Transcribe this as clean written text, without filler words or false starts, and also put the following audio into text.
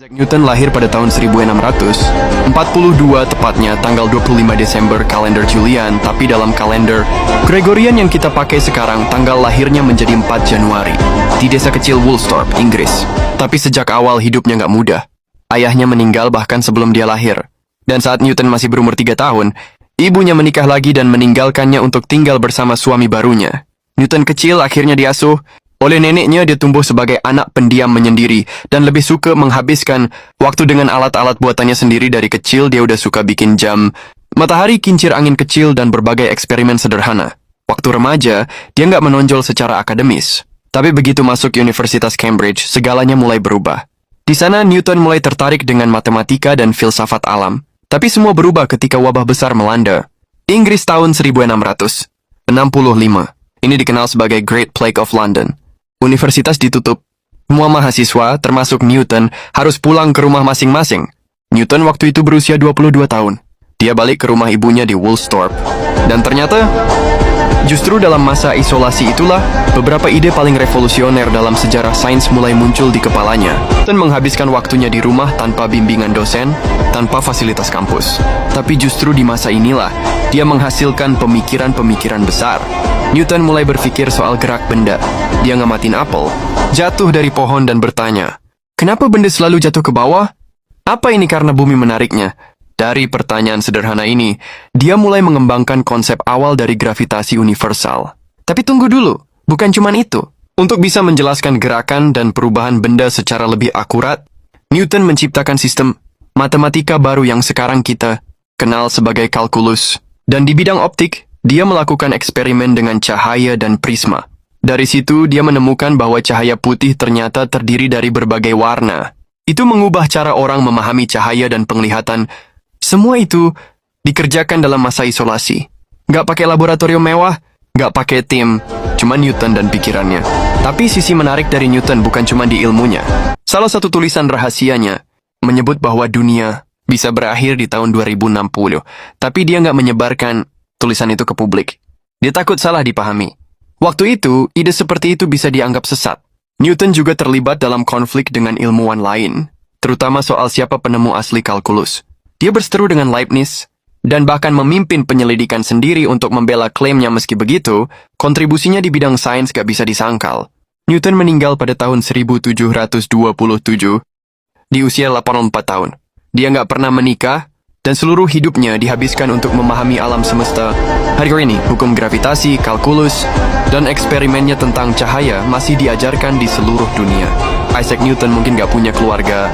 Isaac Newton lahir pada tahun 1642, tepatnya tanggal 25 Desember kalender Julian, tapi dalam kalender Gregorian yang kita pakai sekarang, tanggal lahirnya menjadi 4 Januari, di desa kecil Woolsthorpe, Inggris. Tapi sejak awal hidupnya nggak mudah. Ayahnya meninggal bahkan sebelum dia lahir. Dan saat Newton masih berumur 3 tahun, ibunya menikah lagi dan meninggalkannya untuk tinggal bersama suami barunya. Newton kecil akhirnya diasuh oleh neneknya. Dia tumbuh sebagai anak pendiam menyendiri dan lebih suka menghabiskan waktu dengan alat-alat buatannya sendiri. Dari kecil dia udah suka bikin jam, matahari, kincir angin kecil, dan berbagai eksperimen sederhana. Waktu remaja, dia nggak menonjol secara akademis. Tapi begitu masuk Universitas Cambridge, segalanya mulai berubah. Di sana Newton mulai tertarik dengan matematika dan filsafat alam. Tapi semua berubah ketika wabah besar melanda Inggris tahun 1665. Ini dikenal sebagai Great Plague of London. Universitas ditutup. Semua mahasiswa, termasuk Newton, harus pulang ke rumah masing-masing. Newton waktu itu berusia 22 tahun. Dia balik ke rumah ibunya di Woolsthorpe. Dan ternyata, justru dalam masa isolasi itulah, beberapa ide paling revolusioner dalam sejarah sains mulai muncul di kepalanya. Newton menghabiskan waktunya di rumah tanpa bimbingan dosen, tanpa fasilitas kampus. Tapi justru di masa inilah, dia menghasilkan pemikiran-pemikiran besar. Newton mulai berpikir soal gerak benda. Dia ngamatin apel, jatuh dari pohon dan bertanya, kenapa benda selalu jatuh ke bawah? Apa ini karena bumi menariknya? Dari pertanyaan sederhana ini, dia mulai mengembangkan konsep awal dari gravitasi universal. Tapi tunggu dulu, bukan cuma itu. Untuk bisa menjelaskan gerakan dan perubahan benda secara lebih akurat, Newton menciptakan sistem matematika baru yang sekarang kita kenal sebagai kalkulus. Dan di bidang optik, dia melakukan eksperimen dengan cahaya dan prisma. Dari situ, dia menemukan bahwa cahaya putih ternyata terdiri dari berbagai warna. Itu mengubah cara orang memahami cahaya dan penglihatan. Semua itu dikerjakan dalam masa isolasi. Nggak pakai laboratorium mewah, nggak pakai tim, cuma Newton dan pikirannya. Tapi sisi menarik dari Newton bukan cuma di ilmunya. Salah satu tulisan rahasianya menyebut bahwa dunia bisa berakhir di tahun 2060. Tapi dia nggak menyebarkan tulisan itu ke publik. Dia takut salah dipahami. Waktu itu, ide seperti itu bisa dianggap sesat. Newton juga terlibat dalam konflik dengan ilmuwan lain, terutama soal siapa penemu asli kalkulus. Dia berseteru dengan Leibniz, dan bahkan memimpin penyelidikan sendiri untuk membela klaimnya. Meski begitu, kontribusinya di bidang sains gak bisa disangkal. Newton meninggal pada tahun 1727, di usia 84 tahun. Dia nggak pernah menikah, dan seluruh hidupnya dihabiskan untuk memahami alam semesta. Hari ini, hukum gravitasi, kalkulus, dan eksperimennya tentang cahaya masih diajarkan di seluruh dunia. Isaac Newton mungkin gak punya keluarga,